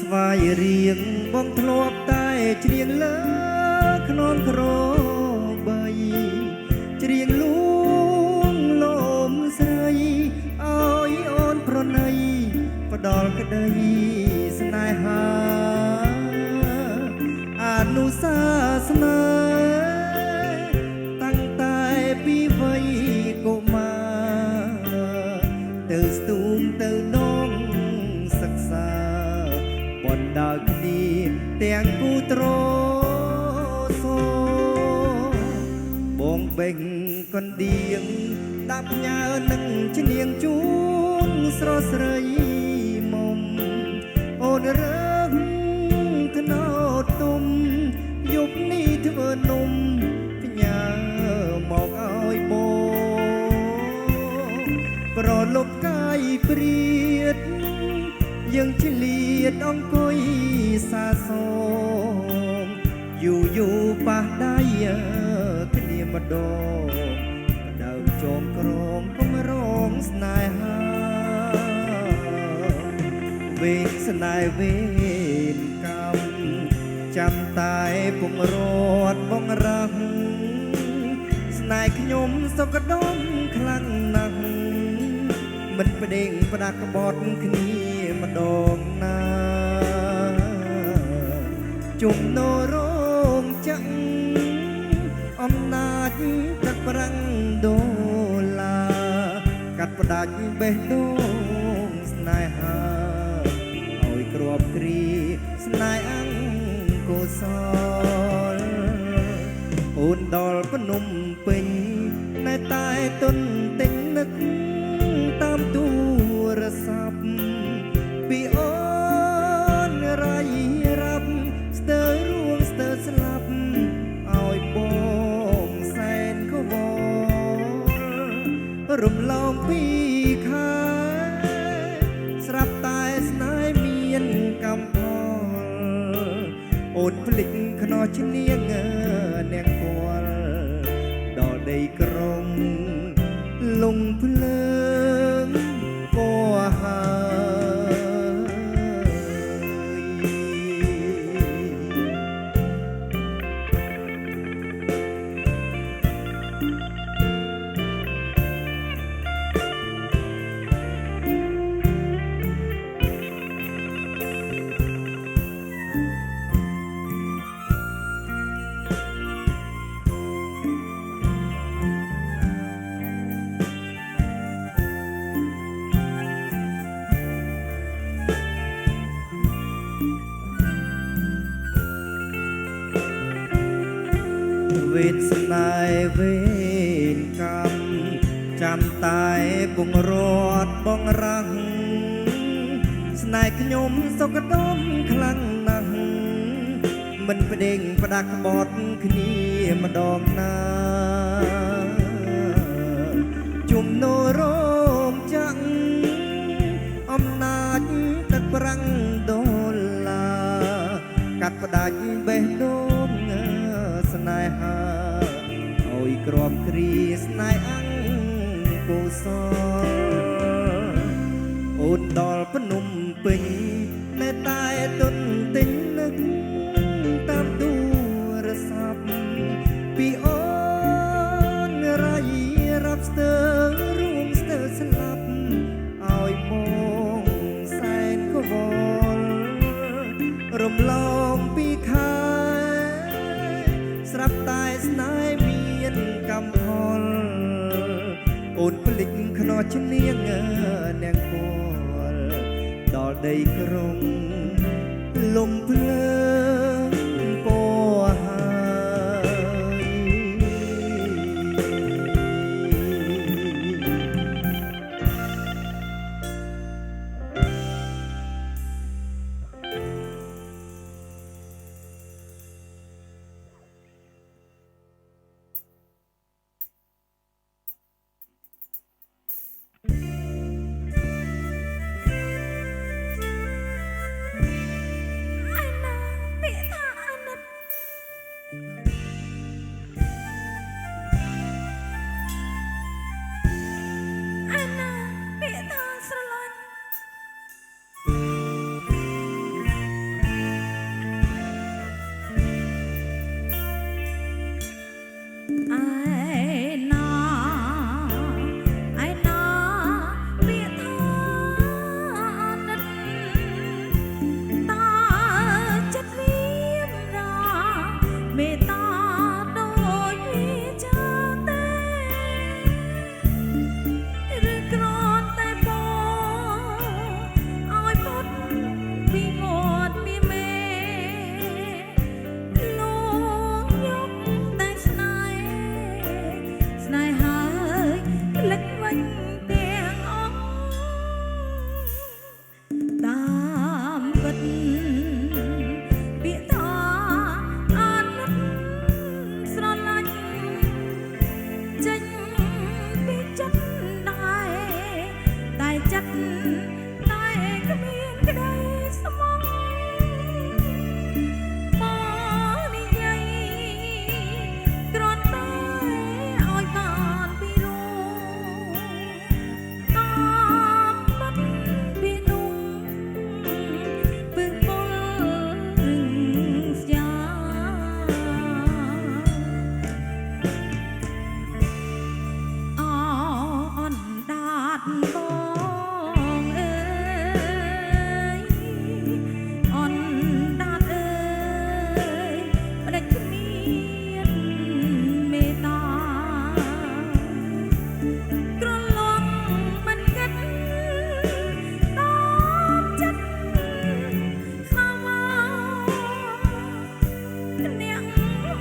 ស្វាយរៀងបងធ្លាប់តែច្រៀងលើខ្នងក្របីច្រៀងលួងលោមស្រីឲ្យអូនប្រណីផ្ដល់ក្តីស្នេហាអនុសាសនាតាំងតែពីវ័យកុមារទៅស្ទូងទៅនងសិក្សាបណ្ដាលគ្នាទាំងគូត្រសូបងបេងកណ្ដៀងដាប់ញើនឹងឈ្នៀងជួនស្រស់ស្រីមុំអូនរើសថ្នោតទុំយប់នេះធ្វើនំផ្ញើមកឲ្យបងប្រលប់កាយព្រាតយើងឆ្លៀតអង្គុយសាសងយូប៉ះដៃគ្នាម្ដងដើមចងក្រងគំរងស្នេហាវេទស្នេហ៍វេនកម្មចាំតែពុំរត់បងរាស់ស្នេហ៍ខ្ញុំសុខដុមខ្លាំងណាស់មិនប្តេងផ្ដាក់ក្បត់គ្នាម្ដងណាជុំនរងចាក់អំណាចទឹកប្រាំងដុល្លារកាត់ផ្ដាច់បេះដូងស្នេហាឲ្យគ្រាប់គ្រីស្នេហ៍អង្គុសលអូនដល់ភ្នំពេញតែទុនទិញនឹកតាមទូរស័ព្ទពីអូនរាយរាប់ស្ទើររួងស្ទើរស្លាប់ឲ្យបងសែនក៏វល់រំលងពីខែស្រាប់តែស្នេហ៍មានកំផលអូនភ្លេចខ្នោះឈ្នៀងនាងគាល់ដល់ដីក្រុងលងភ្លើងពណ៌វេទស្នេហ៍វេនកម្មចាំតែពងរត់បងរាំងស្នេហ៍ខ្ញុំសុខដុមខ្លាំងណាស់មិនប្តេងផ្ដាក់ក្បត់គ្នាម្ដងណាជុំនរងចាក់អំណាចទឹកប្រាំងដុល្លារកាត់ផ្ដាច់បេះដូងស្នេហាឲ្យគ្រាប់គ្រាស្នេហ៍អង្គុសលអូនដល់ភ្នំពេញតែទុនទិញនឹកតាមទូរស័ព្ទពីអូនរាយរាប់ស្ទើររួមស្ទើរស្លាប់ឲ្យបងសែនក៏វល់រំលងពីខែស្រាប់តែស្នេហ៍មានកំផលអូនភ្លេចខ្នោះឈ្នៀងនាងគាល់ដល់ដីក្រុងលំភ្លើងពណ៌ហើយពី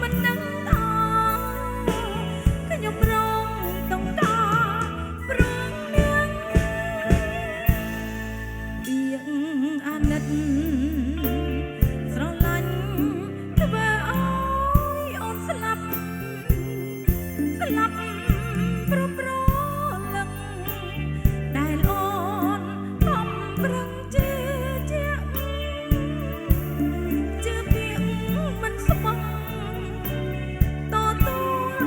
មិនដឹងថាខ្ញុំរងต้องការព្រមនាងពីងអាណិតស្រឡាញ់ធ្វើឲ្យអូនស្លាប់ប្រប្រលឹងដែលអូនខំប្រឹងជឿជាក់ជឿពីមិនស្មោះតទួល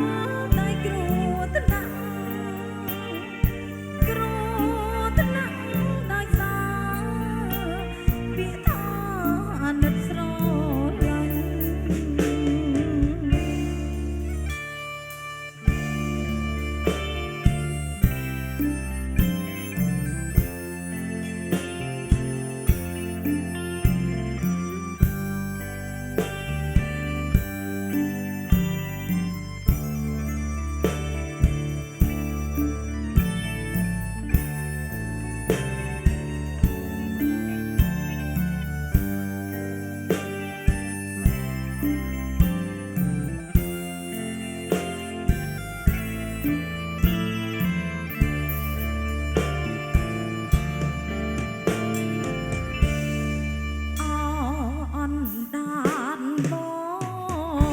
តែគ្រោះថ្នាក់ដោយសារពាក្យថាអាណិតស្រឡាញ់ អនដានប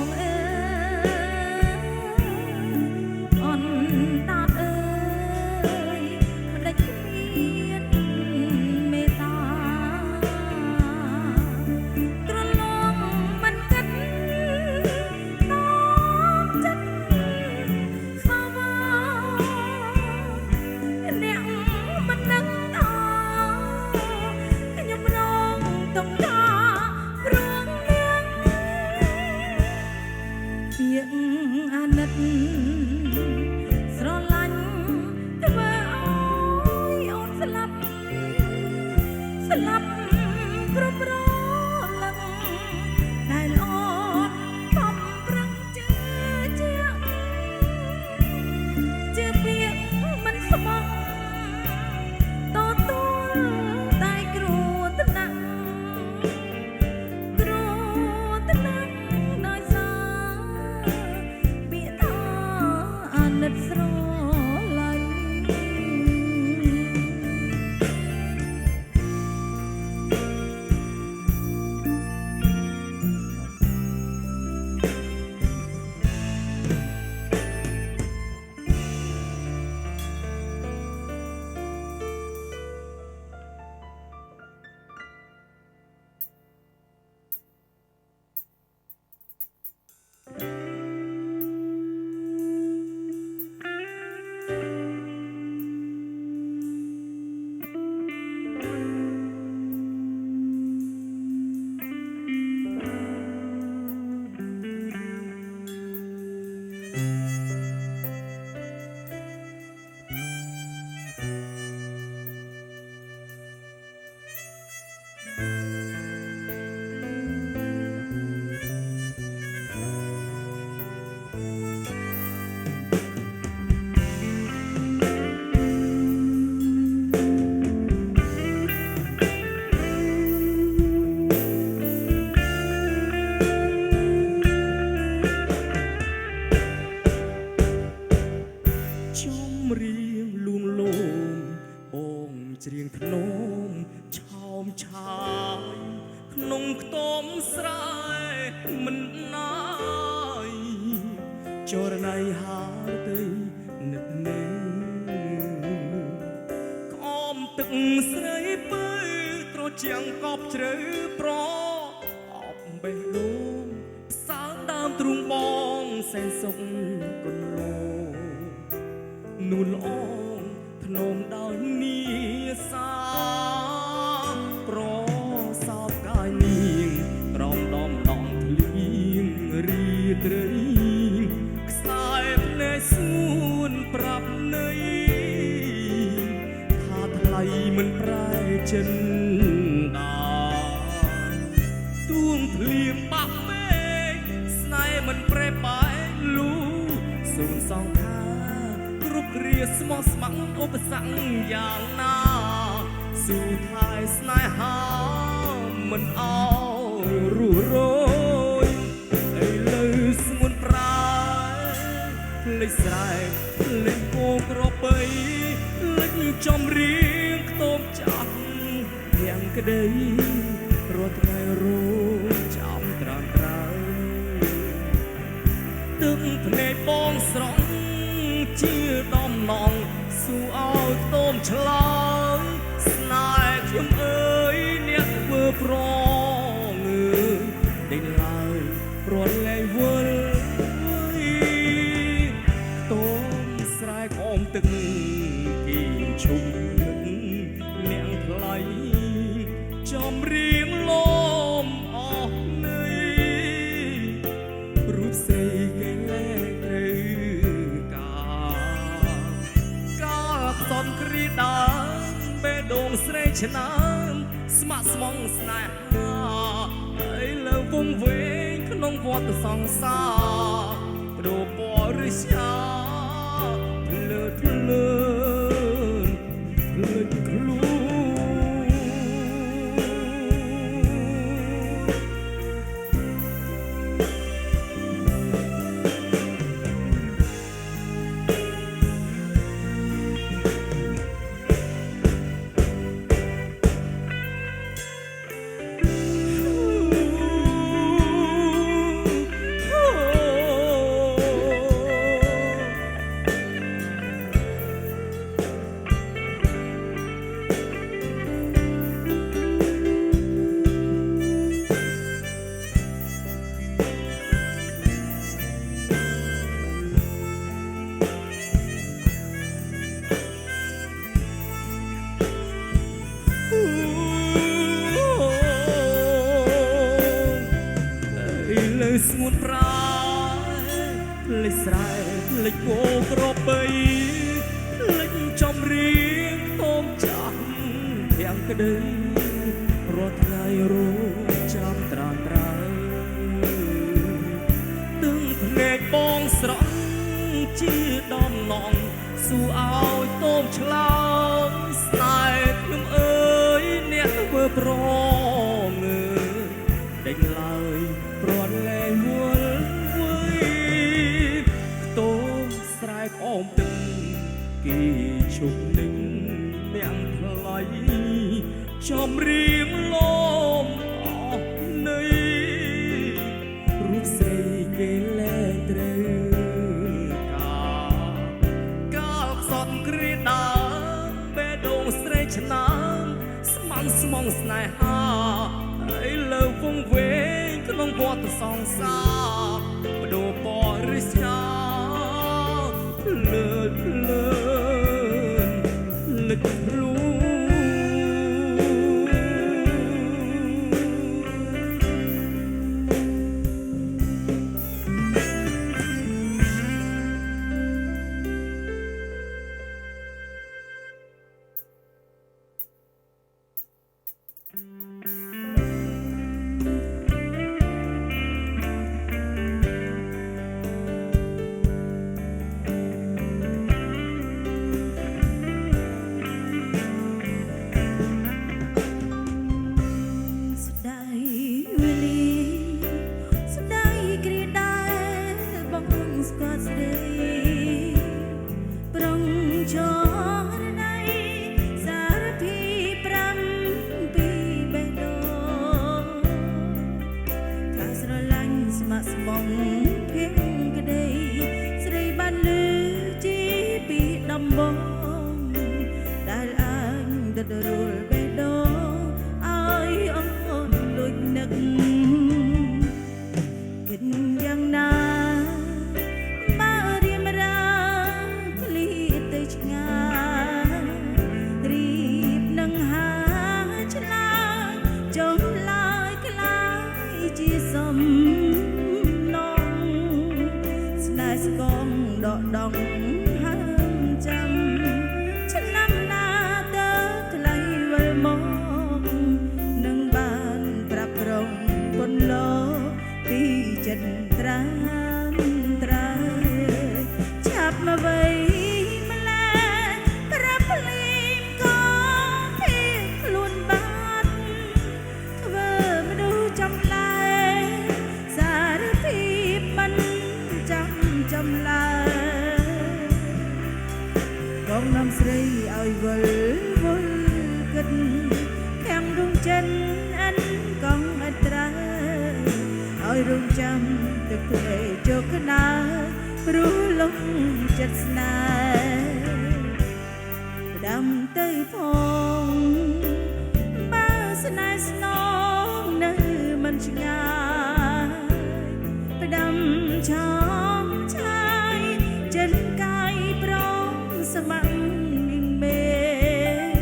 ងអើអនដានអើយមិនដេចគ្មានមេត្តាត្រឡងមិនគិតតាមចិត្តសាវាអ្នកមិនដឹងថាខ្ញុំរងต้องការព្រមនាងពាក្យអាណិតស្រឡាញ់ធ្វើឲ្យអូនស្លាប់ប្រប្រលឹងដែលអូនខំប្រឹងជឿជាក់ជឿពាក្យមិនស្មោះតទួលតែគ្រោះថ្នាក់ដោយសារពាក្យថាអាណិតស្រឡាញ់ ច្រៀងធ្នមឆោមឆាយក្នុងខ្ទមស្រែមិនណាយចរណៃហាទៅនឹកនឹងក្អមទឹកស្រីពើត្រជាងកប់ជ្រៅប្រអប់បេះដូងផ្សើដើមទ្រូងបងសែនសុខគុណលោនួនល្អភ្នំដោយនីសាប្រសោបកាយនាងត្រង់ដំដងធ្លៀងរីត្រីខ្សែភ្នែកសួនប្រាប់ន័យថាថ្លៃមិនប្រែចិនដាទួងធ្លៀមបាក់ពេកស្នេហ៍មិនប្រែបែកលូសូនសងថាគ្រប់គ្រាស្មោះស្ម័គ្រឧបសគ្គយ៉ាងណាស៊ូថែស្នេហាមិនអោយរੂរយឥឡូវស្ងួ លេចស្រែកលេចគោក្របីលេចចំរៀងខ្ទមចាស់ទាំងក្តីរាល់ថ្ងៃរងចាំត្រាំត្រើយទឹកភ្នែកបងស្រង់ជាដំណងសួរឲ្យខ្ទមឆ្លើយស្នេហ៍ខ្ញុំអើយអ្នកធ្វើប្រងដេញឡើយព្រោះលែងវល់ខ្ទមស្រែកអមទឹកគីឈុំនាងថ្លៃចំរៀងលំអស់នៃរូបស្រីគេលែងត្រូវកាលខ្សនគ្រីដើមបេះដូងស្រីឆ្នាំស្ម័គ្រស្មងស្នេហាហើយលើវងវែងក្នុងវដ្តសង្សារព្រោះពណ៌រិស្យាភ្លើតភ្លើនភ្លើតខ្លួនស្ងួនប្រាលេចស្រែលេចគោក្របីលេចចំរៀងធំចាស់ទាំងក្តីរាល់ថ្ងៃរងចាំត្រាំត្រើយទឹកភ្នែកបងស្រង់ជាដំណងសួរឲ្យតូមឆ្លើយស្នេហ៍ខ្ញុំអើយអ្នកធ្វើប្រងដេញឡើយព្រោះលែងវល់វើយខ្ទមស្រែកអមទឹកគីឈប់នឹងនាងថ្លៃចំរៀងលំអស់នៃរូបស្រីគេលែងត្រូវកាលខ្សត់គ្រាដើមបេះដូងស្រីឆ្នាំស្ម័គ្រស្មងស្នេហាហើយលើវងវែងក្នុងវដ្តសង្សារបដូរពណ៌រិស្យាភ្លើតភ្លើនលឹកខ្លួនចម្លើយ năm sri ơi vul kinh khang rung chân anh con anh tra ơi rung chăm thực thể cho cái na ru lúc chất na đam tây phong ba snai song nơi mình ngài đam trong trái chân cay prong sầm mê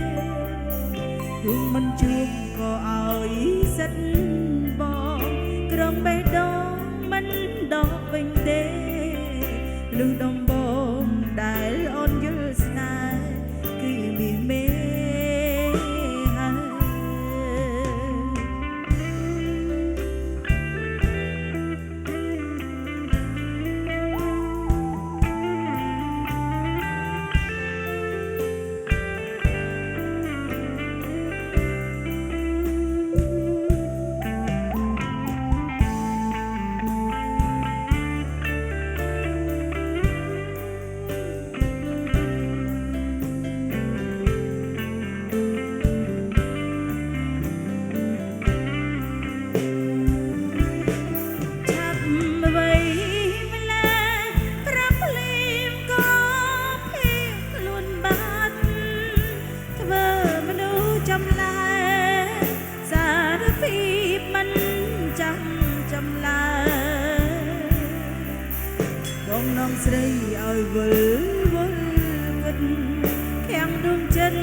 thương mình chuông có ai rất bò trong bê đó mình đó vinh đê lưu đồng bom đại ôn như snai cứ bị mê năm sri ơi vul kinh khang rung chân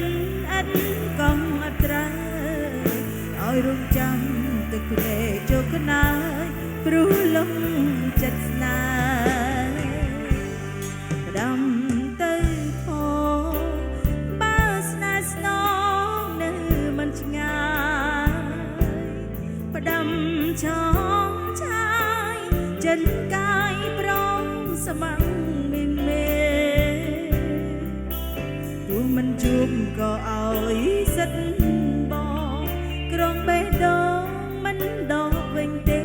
anh con anh tra ơi rung chăm thực để cho cái nai ru lúc chất na đam tây thô ba sna song nơi mình ngài và đam trong trái chân cay prong sầm mê tụi mình chụp có ai rất bò trong bê đó mình đó vinh tê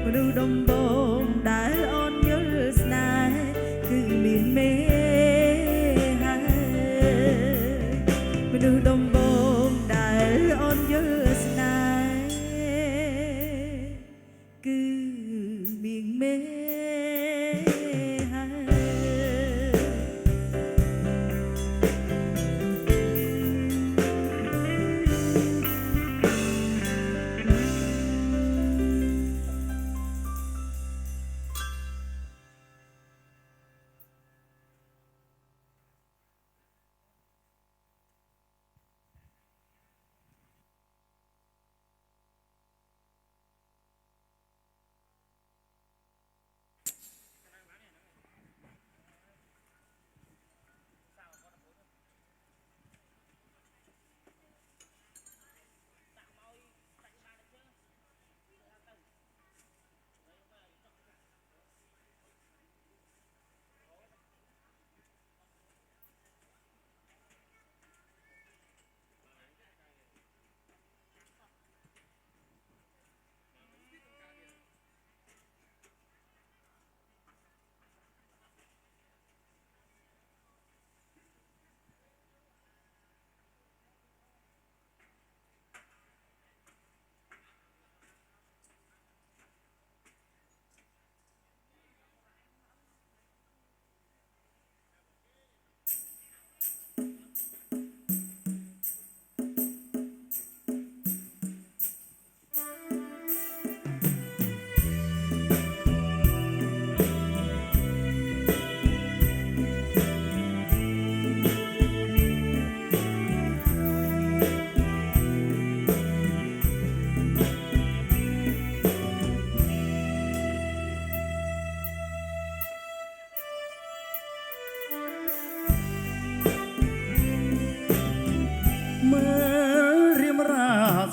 mà đu đồng bom đã ôn như snai cứ miền mê mà đu đồng bom đã ôn như snai cứ miền mê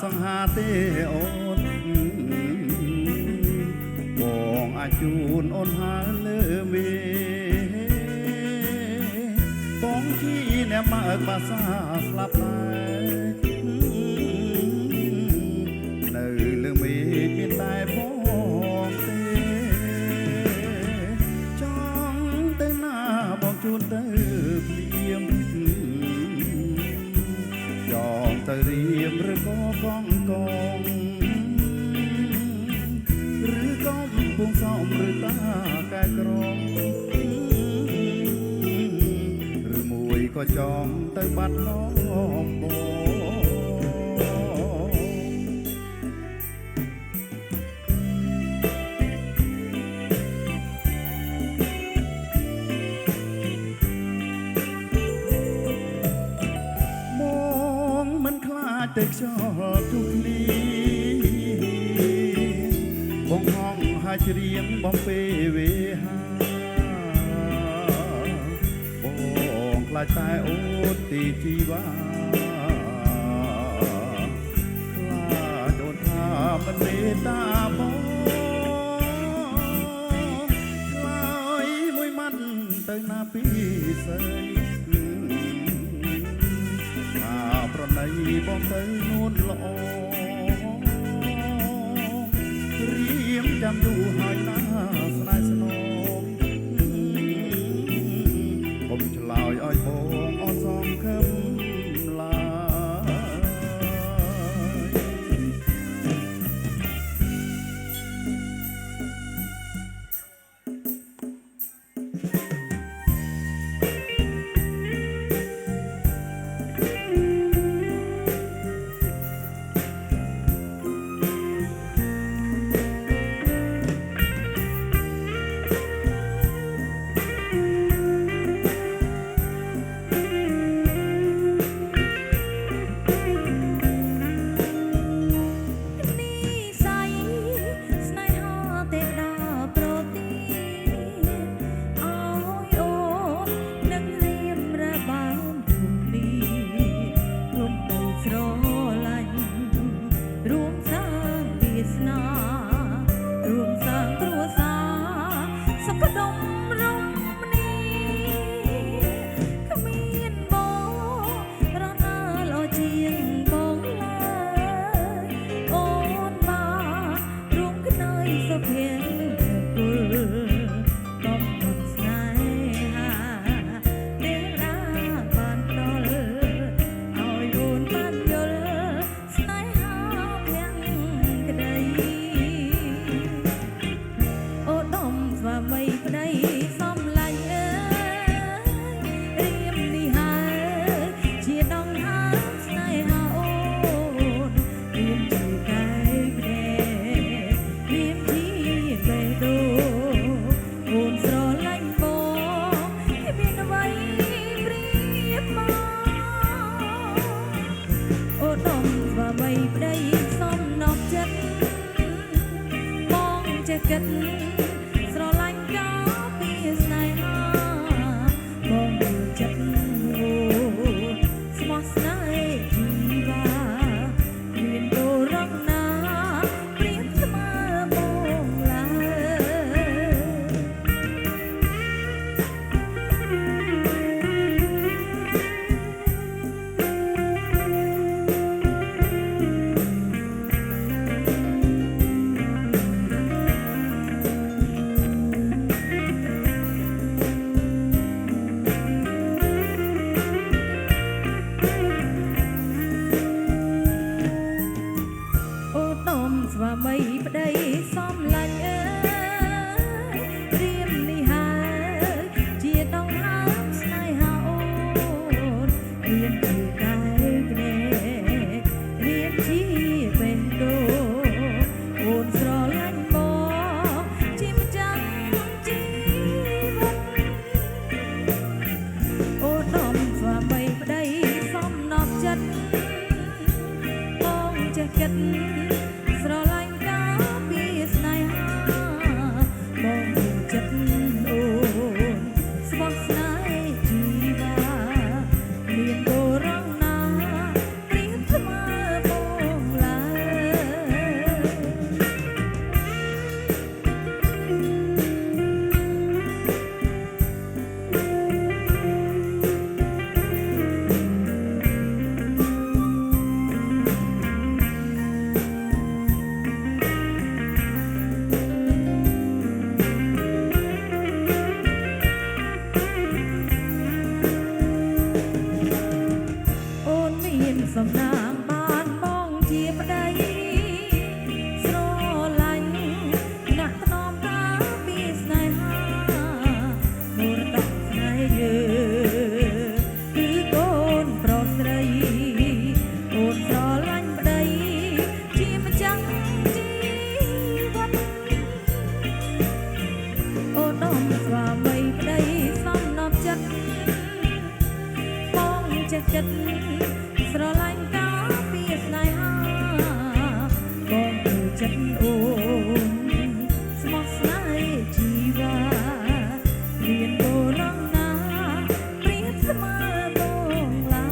สังหาเตโอนบองอาจูนโอนหาเลเมบองที่แนมมามาซาสลับไหลเนยเลเมเป็นได้บองเตจ้องเตหน้าบองจูนเตเปลี่ย កែក្រងឬមួយក៏ចង់ទៅបាត់น้องបង តែខ្យល់ទុកលីបងហងហាច់រៀងបំពេវេហាបងខ្លាចតែអូនទីជីវ៉ាខ្លាចអូនថាមិនមេត្តាបងខ្លាយមួយម៉ាត់ទៅណាពីស្រី ប្រណីបងទៅនួនល្អរៀមចាំយូរហើយណាស្នេហ៍ស្នងកុំឆ្លើយឲ្យបងអត់សងខឹមឡើយ ចិត្តស្រឡាញ់ក៏ពី ចិត្តស្រឡាញ់ក៏ពីស្នេហាបងទៅចិត្តអូនស្មោះស្នេហ៍ជីវ៉ាមានបូរងណាព្រៀបស្មើបងឡើ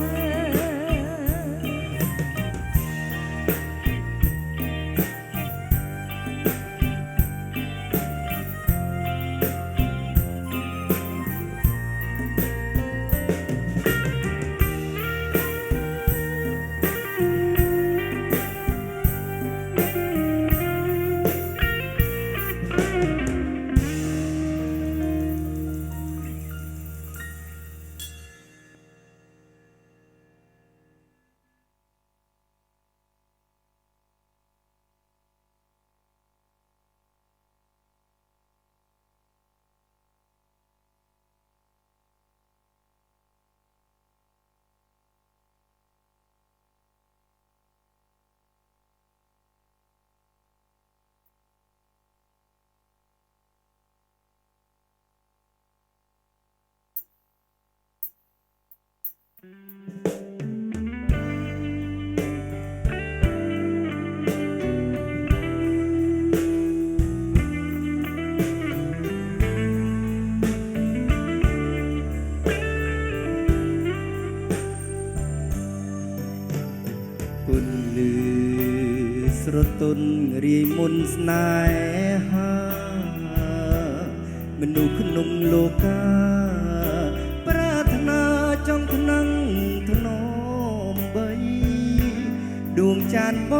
គុនលឺស្រទន់រាយមុនស្នេហាមនុស្សក្នុងលោកាប្រាថ្នាចង់ថ្នឹងធ្នមបីដួងចានប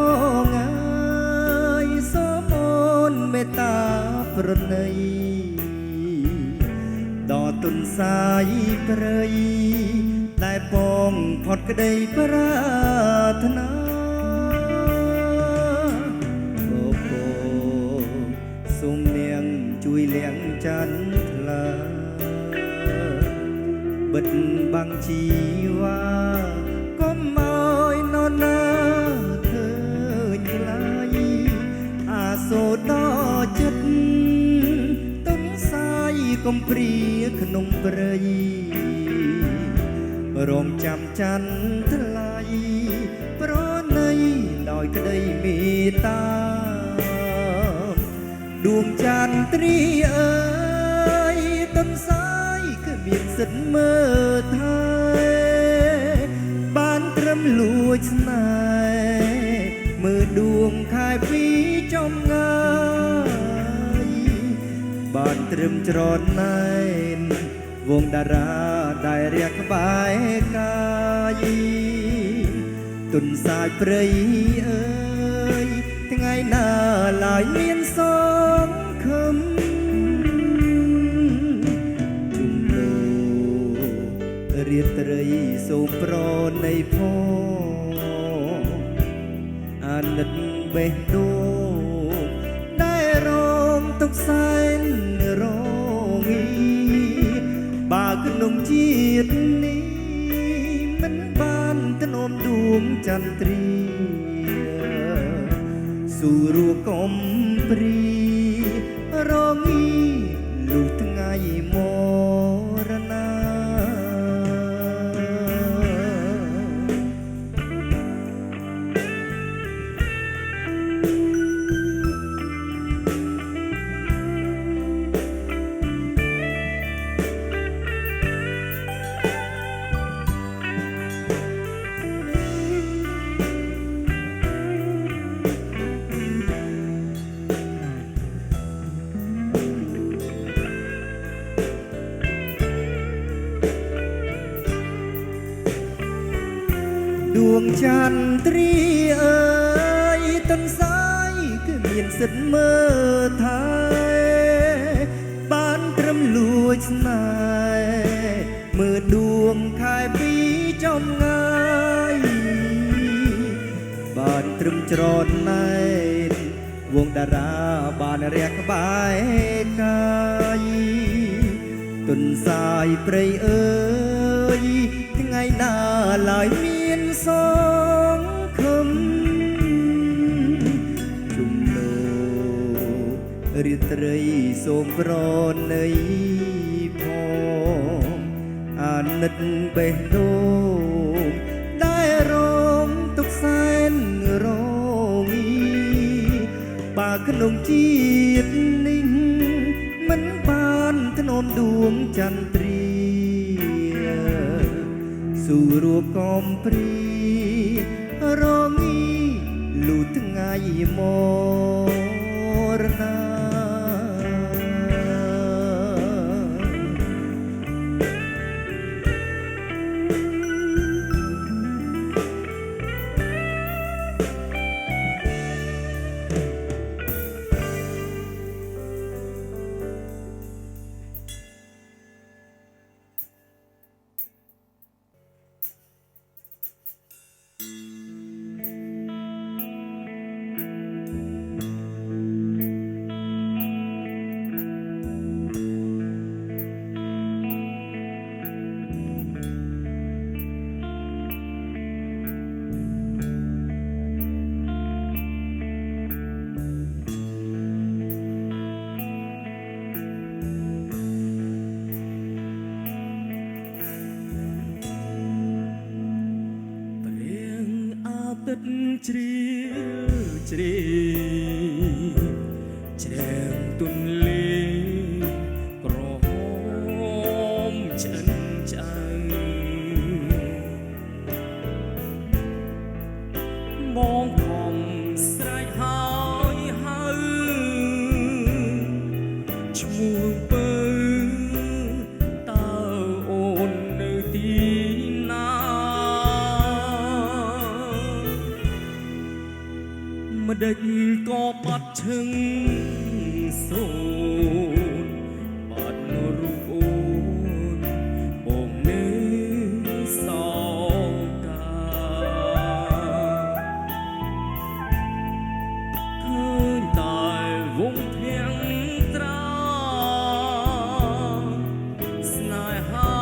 ងអើយសូមអូនមេត្តាប្រណីដល់ទុនសាយព្រៃដែលបងផុតក្តីប្រាថ្នាអូបូសូមនាងជួយលៀងច័ន្ទថ្លាបិទបាំងជីវ៉ាកុំឲ្យនរណាឃើញថ្លៃអាសូរដល់ចិត្តទុនសាយកុំព្រាក្នុងព្រៃរងចាំច័ន្ទថ្លៃប្រណីដោយក្តីមេត្តាដួងច័ន្ទត្រីអើយទុនសាយគឺមានសិទ្ធមើលថែបានត្រឹមលួចស្នេហ៍មើលដួងខែពីចំងាយបានត្រឹមច្រណែនវងតារាដែលរាក់ក្បែរកាយទុនសាយព្រៃអើយថ្ងៃណាឡើយមានសងខឹមជុំលោរៀបត្រីសូមប្រណីផងអាណិតបេះដូងដែលរងទុកសែនរងីបើក្នុងជាតិនេះមិនបានធ្នមដួងចន្ទ្រីស៊ូរួកំព្រីរងីលុះថ្ងៃមរណា ដួងចន្ទ្រីអើយទន្សាយគឺមានសិទ្ធមើលថែបានត្រឹមលួចស្នេហ៍មើលដួងខែពីចំងាយបានត្រឹមច្រណែនវងតារាបានរះក្បែរកាយទុនសាយព្រៃអើយថ្ងៃណាឡើយមានសងខឹមជុំលោរាត្រីសូមប្រណីផងអាណិតបេះដូង ងជាតិនេះមិនបានធ្នមដួងចន្ទ្រាសូរកំព្រីរងីលូថ្ងៃមរណា ទឹកជ្រាលជ្រេជ្រែងទុនលេក្រហមឆ្អិនឆ្អៅបងខំស្រែកហើយហៅឈ្មោះពើតើអូននៅទីណាម្ដេចក៏បាត់ឈឹងសូនបាត់រូបអូនបងនៅសោកាឃើញតែវងធាំងត្រាស្នេហា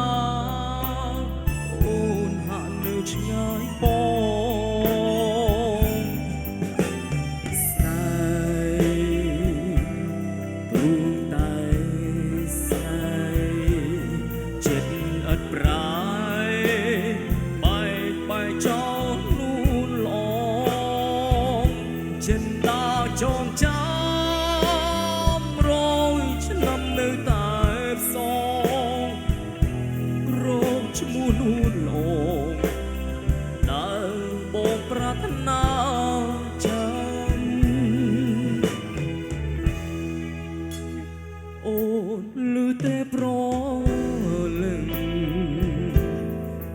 អូនហាក់នៅឆ្ងាយបងចិនតាចងចាំរយឆ្នាំនៅតែផ្សងរោគឈ្មោះនួនឡងដែលបងប្រាថ្នាចាំអូនលឺតែប្រលឹង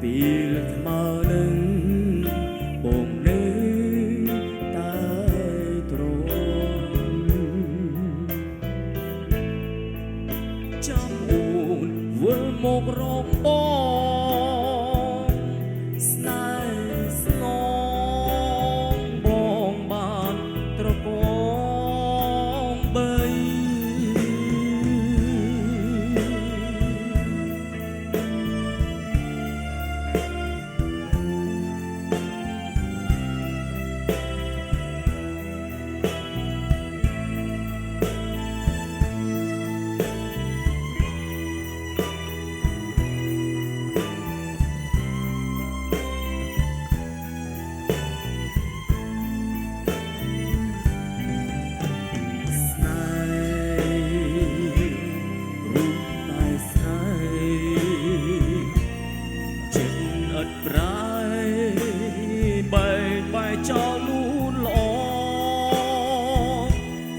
ពីលថ្មើនឹងបងនៅចាំអូនវិលមករកបងស្នេហ៍ស្នងបងបានត្រកងបី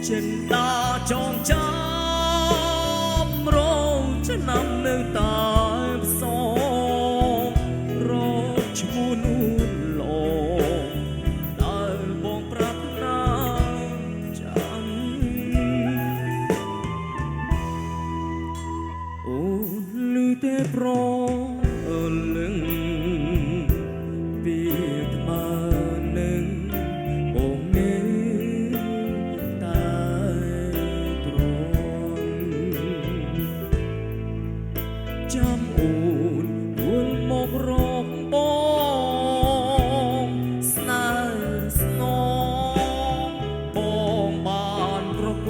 ចិនតាចងចាំរងឆ្នាំនៅតែផ្សងរកឈ្មោះនួនឡងដែលបងប្រាថ្នាចាំអូនឮតែប្រលឹងពីថ្មើនឹងបងនៅចាំអូនវិលមករកបងស្នេហ៍ស្នងបងបានប្រក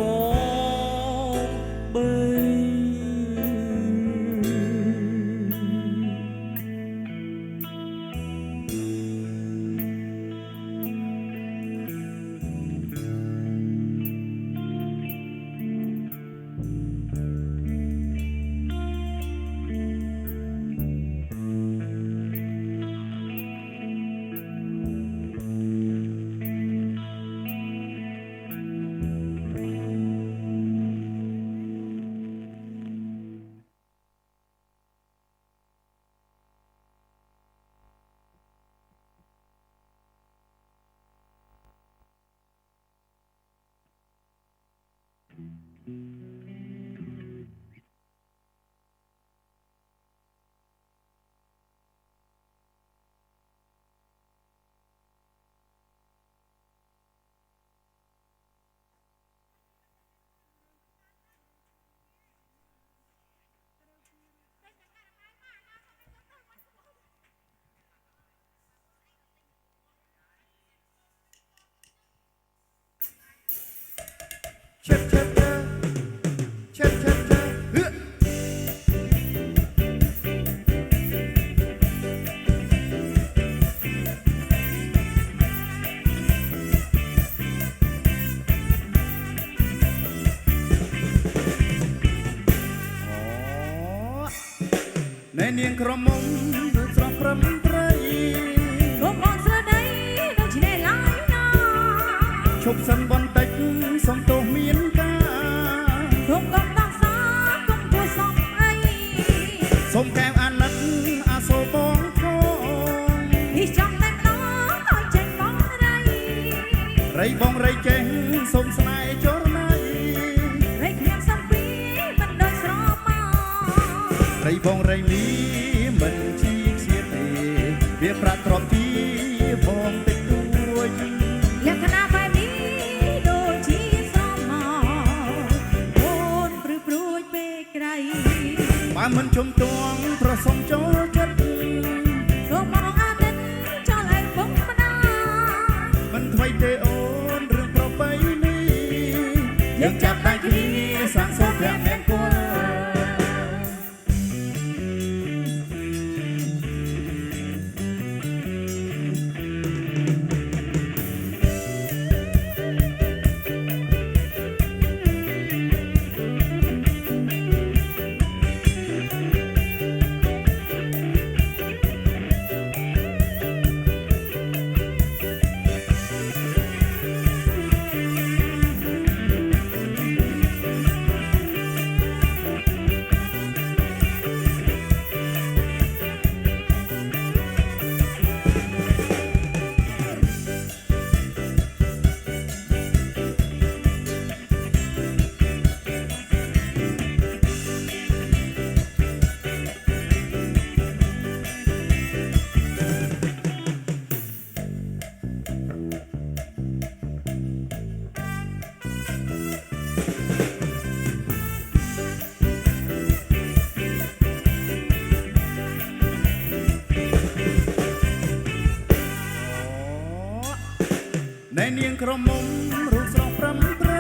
ងបី เช็ดเช็ดเช็ดเช็ดเช็ดเช็ดเฮ้ยในเนียงกระมงดูสระพรำไพร รวมองสระใดเราจะได้หลายนา ชบสันบอนเต็กสมโตเมียนกา รวมกองต่างสากองตัวสองไอ สมแก้วอานัดอาโซบองทอง ที่จำแต่น้องคอยใจมองอะไร ไรบองไรเจงสมสนายจรนาย ไรเพียงสักปีมันโดยสรอมา ไรบองไรมีมันชีเสียเตเบียประกรอบที่บองเต็กด้วย และคณะแบบนี้โดยที่สรอมาโอนปรือปรวยไปไกล มามันชมตวงพระสมโจจัด รวมมองอาเด่นcho lại bóng mà na มันถอยเตโอนเรื่องเพราะไปนี้ยังจับได้ที่นี้สังสมแบบแมงกวา ในเนียงกระมงรูปสองพรำไพร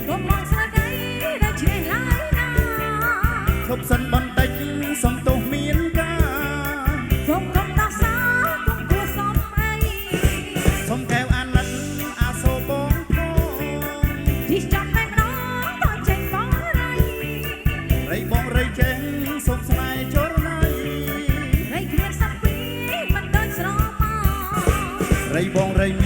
รวมมองสระใดเราจะได้หลายนา ชบสันบันเต็กสมโตเมียนกา รวมกองต่างสากองตัวสองไอ สมแก้วอานัดอาโซบองทอง ที่จำแต่น้องคอยใจมองอะไร ไรบองไรเจงสมสนายจรนาย ไรเพียงสักปีมันโดยสรอมา ไรบองไรมี